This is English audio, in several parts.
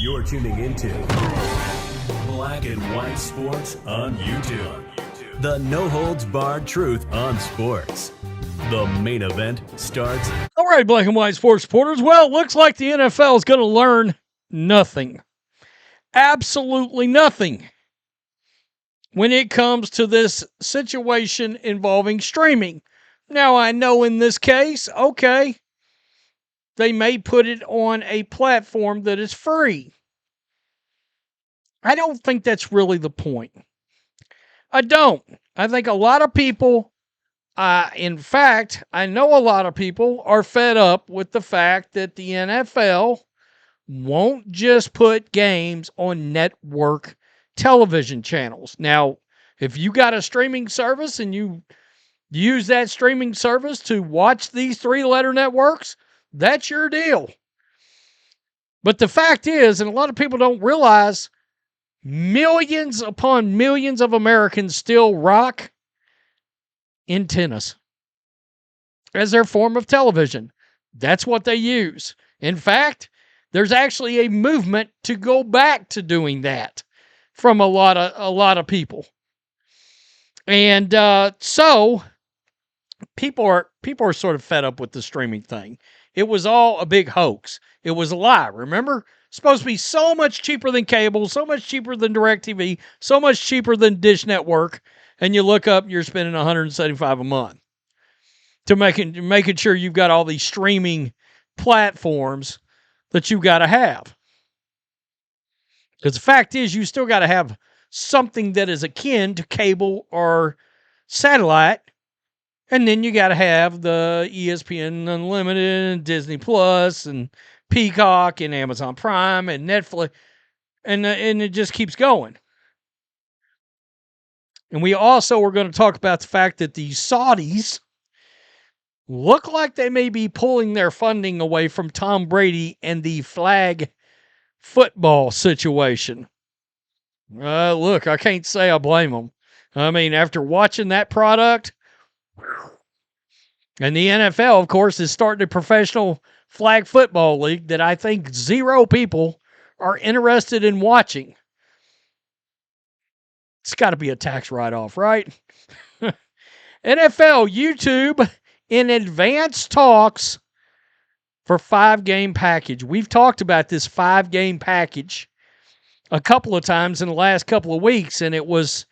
You're tuning into Black and White Sports on YouTube. The no-holds-barred truth on sports. The main event starts. All right, Black and White Sports supporters. Well, it looks like the NFL is going to learn nothing. Absolutely nothing when it comes to this situation involving streaming. Now, I know in this case, okay, they may put it on a platform that is free. I don't think that's really the point. I don't. I think a lot of people, in fact, I know a lot of people are fed up with the fact that the NFL won't just put games on network television channels. Now, if you got a streaming service and you use that streaming service to watch these three-letter networks, that's your deal. But the fact is, and a lot of people don't realize, millions upon millions of Americans still rock antennas as their form of television. That's what they use. In fact, there's actually a movement to go back to doing that from a lot of people. And so people are sort of fed up with the streaming thing. It was all a big hoax. It was a lie, remember? Supposed to be so much cheaper than cable, so much cheaper than DirecTV, so much cheaper than Dish Network, and you look up, you're spending $175 a month to making sure you've got all these streaming platforms that you got to have. Because the fact is, you still got to have something that is akin to cable or satellite, and then you got to have the ESPN Unlimited and Disney Plus and Peacock and Amazon Prime and Netflix, and it just keeps going. And we also are going to talk about the fact that the Saudis look like they may be pulling their funding away from Tom Brady and the flag football situation. Look, I can't say I blame them. I mean, after watching that product, and the NFL, of course, is starting a professional flag football league that I think zero people are interested in watching. It's got to be a tax write-off, right? NFL, YouTube in advanced talks for 5-game package. We've talked about this 5-game package a couple of times in the last couple of weeks, and the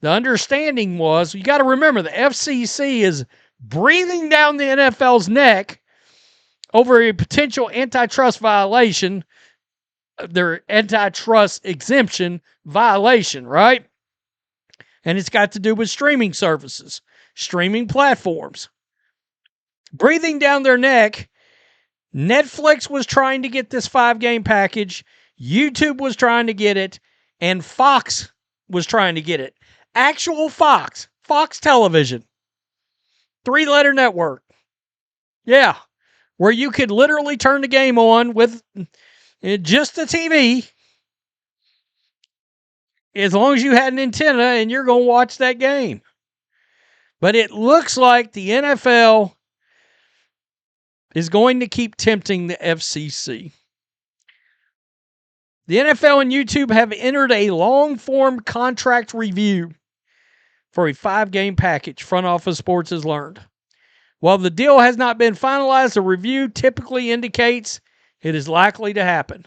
understanding was, you got to remember, the FCC is breathing down the NFL's neck over a potential antitrust violation, their antitrust exemption violation, right? And it's got to do with streaming services, streaming platforms. Breathing down their neck, Netflix was trying to get this 5-game package, YouTube was trying to get it, and Fox was trying to get it. Actual Fox Television, 3-letter network. Yeah. Where you could literally turn the game on with just the TV, as long as you had an antenna, and you're going to watch that game. But it looks like the NFL is going to keep tempting the FCC. The NFL and YouTube have entered a long-form contract review for a 5-game package, Front Office Sports has learned. While the deal has not been finalized, the review typically indicates it is likely to happen.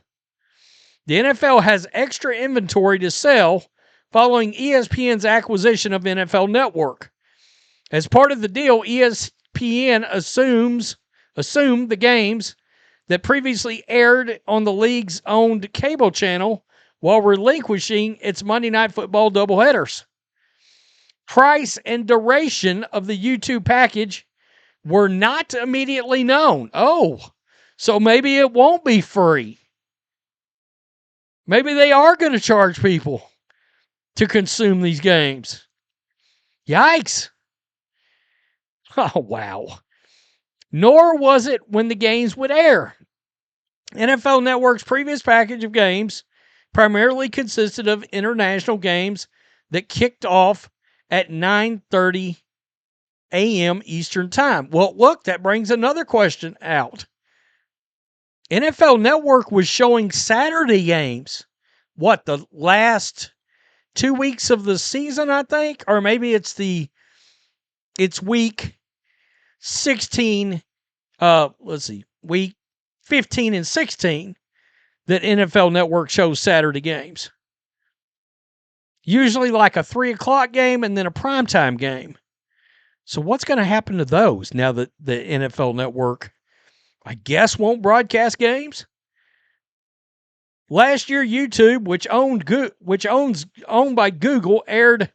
The NFL has extra inventory to sell following ESPN's acquisition of NFL Network. As part of the deal, ESPN assumed the games that previously aired on the league's owned cable channel while relinquishing its Monday Night Football doubleheaders. Price and duration of the YouTube package were not immediately known. Oh, so maybe it won't be free. Maybe they are going to charge people to consume these games. Yikes. Oh, wow. Nor was it when the games would air. NFL Network's previous package of games primarily consisted of international games that kicked off at 9:30 a.m. Eastern Time. Well, look, that brings another question out. NFL Network was showing Saturday games. What, the last 2 weeks of the season, I think? Or maybe it's week 16, let's see, week 15 and 16 that NFL Network shows Saturday games. Usually like a 3 o'clock game and then a primetime game. So what's going to happen to those now that the NFL Network, I guess, won't broadcast games? Last year, YouTube, owned by Google, aired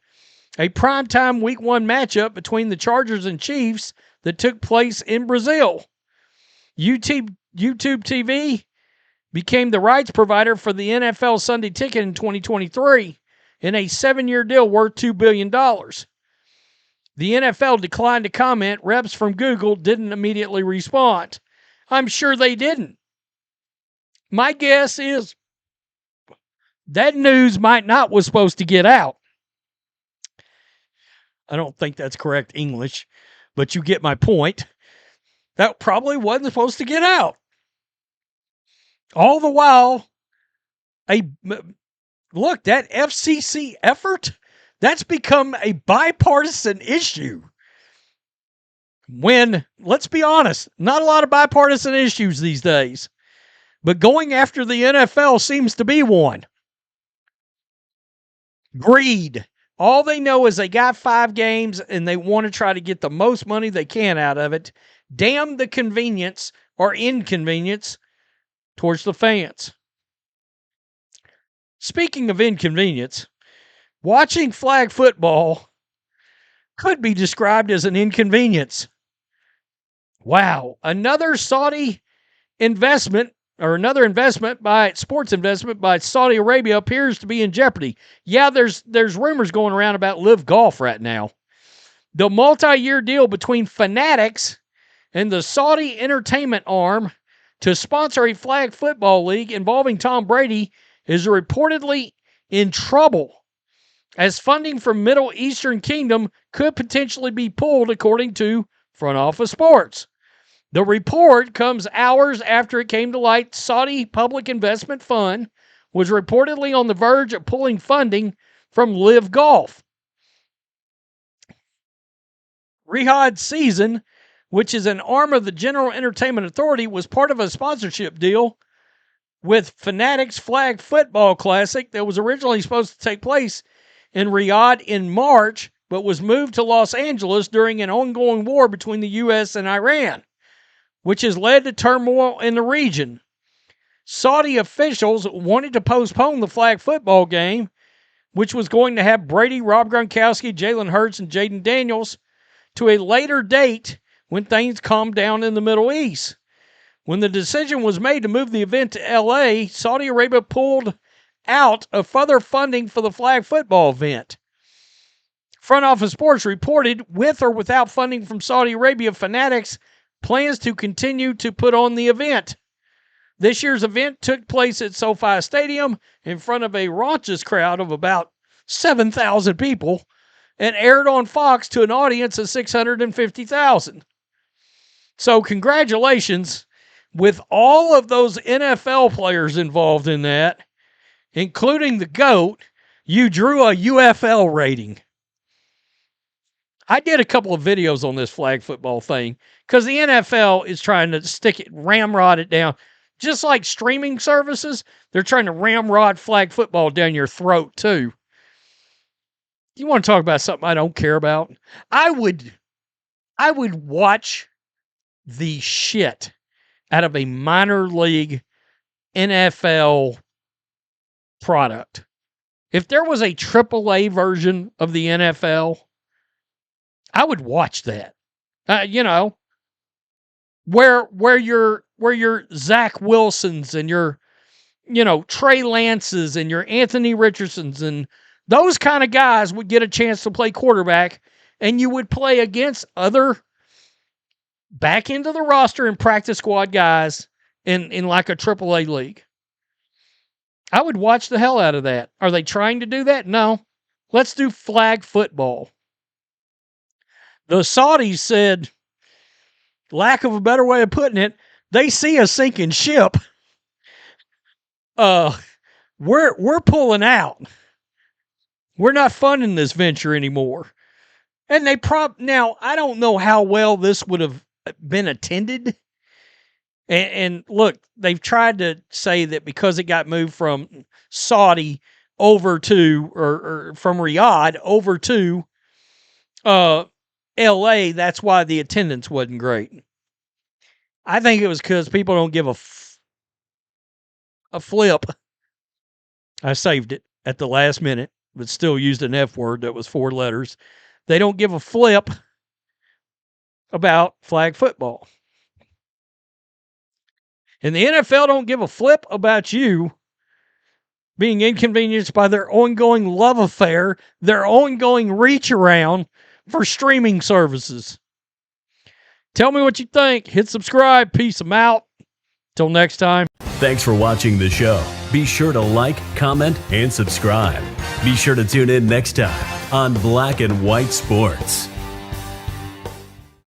a primetime Week 1 matchup between the Chargers and Chiefs that took place in Brazil. YouTube TV became the rights provider for the NFL Sunday Ticket in 2023 in a 7-year deal worth $2 billion. The NFL declined to comment. Reps from Google didn't immediately respond. I'm sure they didn't. My guess is that news might not was supposed to get out. I don't think that's correct English, but you get my point. That probably wasn't supposed to get out. All the while, look, that FCC effort, that's become a bipartisan issue. When, let's be honest, not a lot of bipartisan issues these days, but going after the NFL seems to be one. Greed. All they know is they got 5 games and they want to try to get the most money they can out of it. Damn the convenience or inconvenience towards the fans. Speaking of inconvenience, watching flag football could be described as an inconvenience. Wow, another Saudi investment or another sports investment by Saudi Arabia appears to be in jeopardy. Yeah, there's rumors going around about Live Golf right now. The multi-year deal between Fanatics and the Saudi entertainment arm to sponsor a flag football league involving Tom Brady is reportedly in trouble, as funding from Middle Eastern Kingdom could potentially be pulled, according to Front Office Sports. The report comes hours after it came to light Saudi Public Investment Fund was reportedly on the verge of pulling funding from Live Golf. Riyadh Season, which is an arm of the General Entertainment Authority, was part of a sponsorship deal with Fanatics Flag Football Classic that was originally supposed to take place in Riyadh in March, but was moved to Los Angeles during an ongoing war between the U.S. and Iran, which has led to turmoil in the region. Saudi officials wanted to postpone the flag football game, which was going to have Brady, Rob Gronkowski, Jalen Hurts, and Jaden Daniels, to a later date when things calmed down in the Middle East. When the decision was made to move the event to L.A., Saudi Arabia pulled out of further funding for the flag football event. Front Office Sports reported, with or without funding from Saudi Arabia, Fanatics plans to continue to put on the event. This year's event took place at SoFi Stadium in front of a raucous crowd of about 7,000 people and aired on Fox to an audience of 650,000. So congratulations with all of those NFL players involved in that, including the GOAT. You drew a UFL rating. I did a couple of videos on this flag football thing because the NFL is trying to ramrod it down. Just like streaming services, they're trying to ramrod flag football down your throat too. You want to talk about something I don't care about? I would watch the shit out of a minor league NFL product. If there was a AAA version of the NFL, I would watch that. Where your Zach Wilsons and your, Trey Lances and your Anthony Richardsons and those kind of guys would get a chance to play quarterback, and you would play against other back into the roster and practice squad guys in like a AAA league. I would watch the hell out of that. Are they trying to do that? No. Let's do flag football. The Saudis said, lack of a better way of putting it, they see a sinking ship. We're pulling out. We're not funding this venture anymore. And they now I don't know how well this would have been attended. And look, they've tried to say that because it got moved from Saudi over to, or from Riyadh over to LA, that's why the attendance wasn't great. I think it was because people don't give a flip. I saved it at the last minute, but still used an F word that was 4 letters. They don't give a flip about flag football. And the NFL don't give a flip about you being inconvenienced by their ongoing love affair, their ongoing reach around for streaming services. Tell me what you think. Hit subscribe. Peace. I'm out. Till next time. Thanks for watching the show. Be sure to like, comment, and subscribe. Be sure to tune in next time on Black and White Sports.